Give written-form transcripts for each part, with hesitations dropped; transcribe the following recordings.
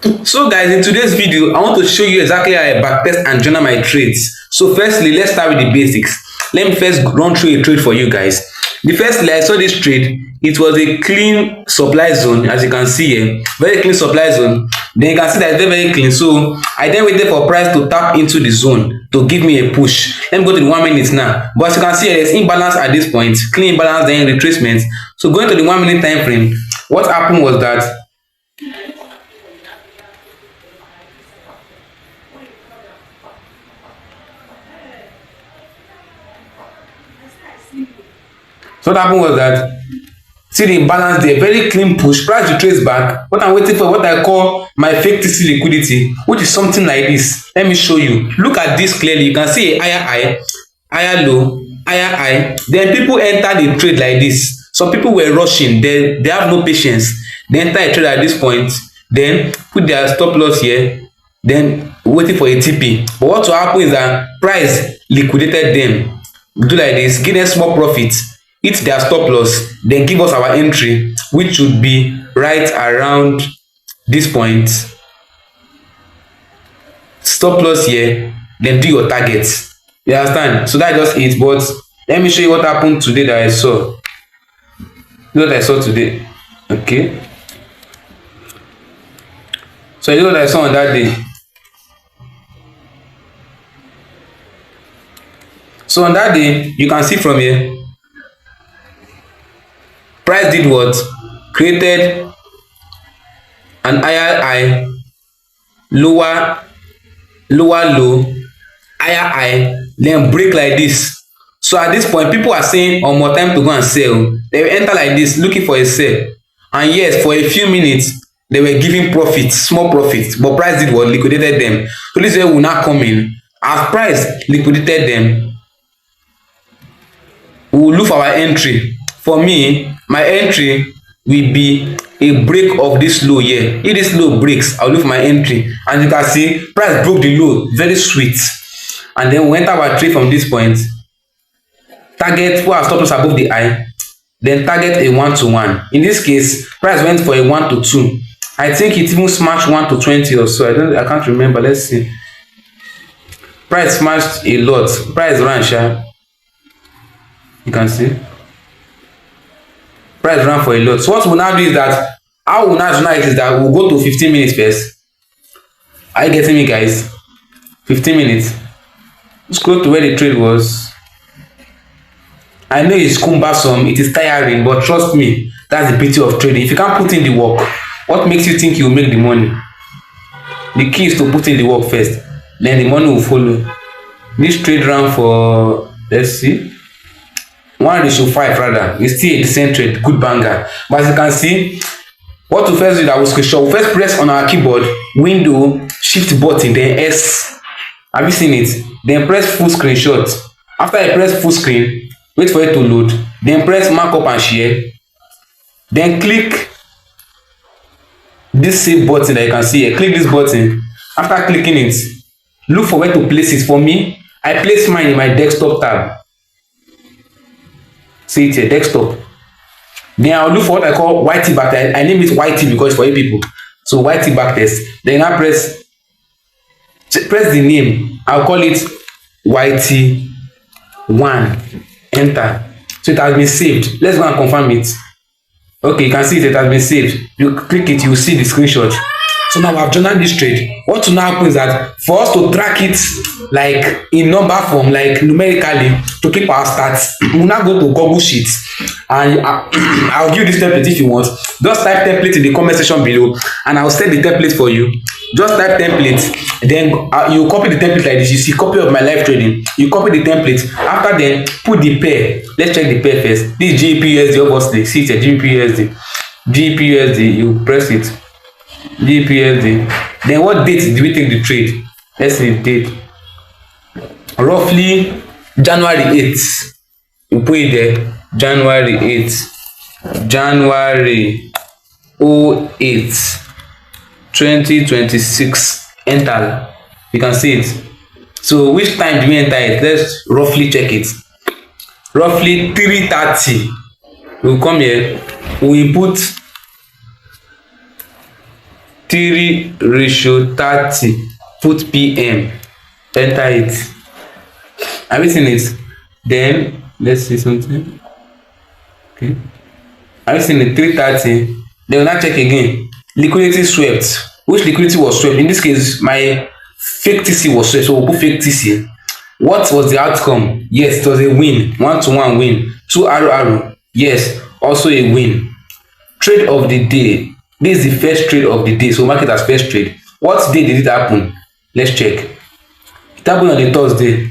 So guys, in today's video I want to show you exactly how I backtest and journal my trades. So firstly, let's start with the basics. Let me first run through a trade for you guys. The firstly, I saw this trade. It was a clean supply zone, as you can see here, very clean supply zone. Then you can see that it's very clean. So I then waited for price to tap into the zone to give me a push. Let me go to the 1 minute now. But as you can see here, there's imbalance at this point, clean imbalance, then retracement. So going to the 1 minute time frame, what happened was that see the imbalance there, very clean push, price retrace back. What I'm waiting for, what I call my fake TC liquidity, which is something like this. Let me show you. Look at this clearly. You can see a higher high, higher low, higher high. Then people enter the trade like this. Some people were rushing, they have no patience. They enter a trade at this point, then put their stop loss here, then waiting for a TP. But what will happen is that price liquidated them. Do like this, give them small profits, hit their stop loss, then give us our entry, which should be right around this point. Stop loss here, then do your targets. You understand? So that's just it. But let me show you what happened today that I saw. What I saw today. Okay. So you know what I saw on that day. So on that day, you can see from here, price did what? Created an higher high, lower low, higher high, then break like this. So at this point, people are saying, oh, more time to go and sell. They will enter like this, looking for a sell. And yes, for a few minutes, they were giving profits, small profits, but price did what? Liquidated them. So this way will not come in. As price liquidated them, we will look for our entry. For me, my entry will be a break of this low here. If this low breaks, I'll look for my entry. And you can see price broke the low, very sweet. And then we enter our trade from this point. Target for our stop loss above the high, then target a 1-to-1. In this case, price went for a 1-to-2. I think it even smashed 1-to-20 or so. I can't remember. Let's see. Price smashed a lot. Price ran sharp. You can see price ran for a lot. So what we'll now do is that, how we'll now do it is that we'll go to 15 minutes first. Are you getting me, guys? 15 minutes. Scroll to where the trade was. I know it's cumbersome, it is tiring, but trust me, that's the beauty of trading. If you can't put in the work, what makes you think you will make the money? The key is to put in the work first, then the money will follow. This trade ran for, let's see, 1:5 rather. It's still a decent trade, good banger. But as you can see, what we first do that we screenshot. We first press on our keyboard, window, shift button, then S. Have you seen it? Then press full screenshot. After I press full screen, wait for it to load, then press markup and share, then click this save button that you can see here. Click this button. After clicking it, look for where to place it. For me, I place mine in my desktop tab. See it here, desktop. Then I'll look for what I call YT backtest. I name it YT because for you people. So YT backtest. Then I press the name. I'll call it YT1. Enter. So it has been saved. Let's go and confirm it. Okay, you can see it has been saved. You click it, you will see the screenshot. So now I've journaled this trade. What will now happen is that for us to track it like in number form, like numerically, to keep our stats, we'll now go to Google Sheets. And I'll give you this template if you want. Just type template in the comment section below and I'll set the template for you. Just type template, then you copy the template like this. You see copy of my live trading. You copy the template. After then, put the pair. Let's check the pair first. This GPUSD, obviously. See it's a GPUSD. GPUSD, you press it. GPUSD. Then what date do we take the trade? Let's see the date. Roughly January 8th. You put it there. January 8th. January 08th. 2026. Enter. You can see it. So which time do we enter it? Let's roughly check it. Roughly 3:30. We'll come here. We input 3:30, put PM, enter it. Have you seen it? Then let's see something. Okay. Have you seen it? 3:30. Then we now check again. Liquidity swept. Which liquidity was swept? In this case, my fake TC was swept, so we'll put fake TC. What was the outcome? Yes, it was a win. 1-to-1 win. 2 arrow. Yes, also a win. Trade of the day. This is the first trade of the day. So market as first trade. What day did it happen? Let's check. It happened on a Thursday.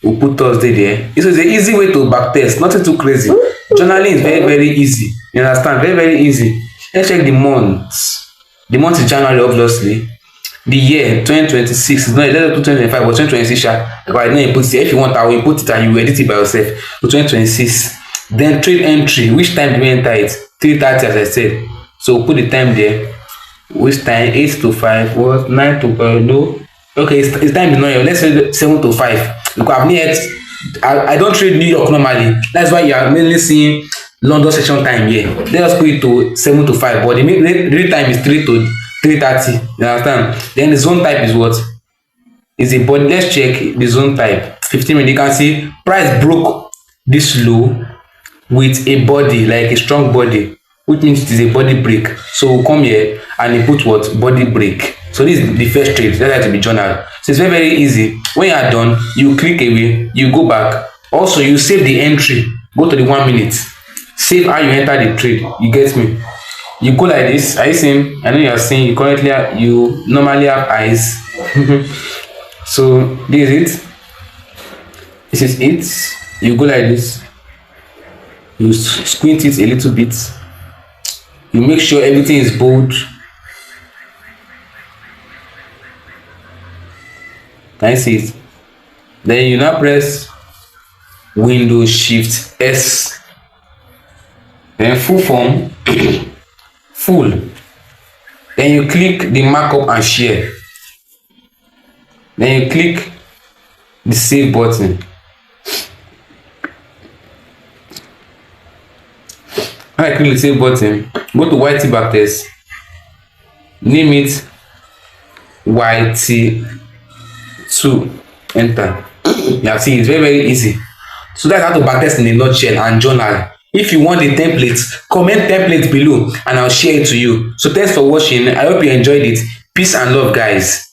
We'll put Thursday there. It was an easy way to backtest. Nothing too crazy. Journaling is very easy. You understand? Very easy. Let's check the months. The month is January, obviously. The year 2026 is not 2025 but 2026. But I know you put it. If you want, I will input it and you edit it by yourself. So 2026. Then trade entry. Which time do we enter it? 3:30, as I said. So we'll put the time there. Which time? 8 to 5. What? 9 to 5? No. Okay, it's time is not here. Let's say 7 to 5. Because I've near I don't trade New York normally. That's why you are mainly seeing London session time here. Let us put it to 7 to 5. But the real time is 3 to 3:30. You understand? Then the zone type is what? Is a body. Let's check the zone type. 15 minutes. You can see price broke this low with a body, like a strong body, which means it is a body break. So we'll come here and you put what? Body break. So this is the first trade. That has to be journal. So it's very easy. When you are done, you click away, you go back. Also, you save the entry. Go to the 1 minute. Save how you enter the trade. You get me? You go like this. Are you seeing? I know you are seeing. You currently you normally have eyes. So this is it. This is it. You go like this. You squint it a little bit. You make sure everything is bold. Can you see it? Then you now press Windows Shift S. Then full form. Full. Then you click the markup and share. Then you click the save button. When I click the save button, go to YT backtest. Name it YT2. Enter. Yeah, see, it's very easy. So that's how to backtest in a nutshell and journal. If you want the templates, comment templates below and I'll share it to you. So thanks for watching. I hope you enjoyed it. Peace and love, guys.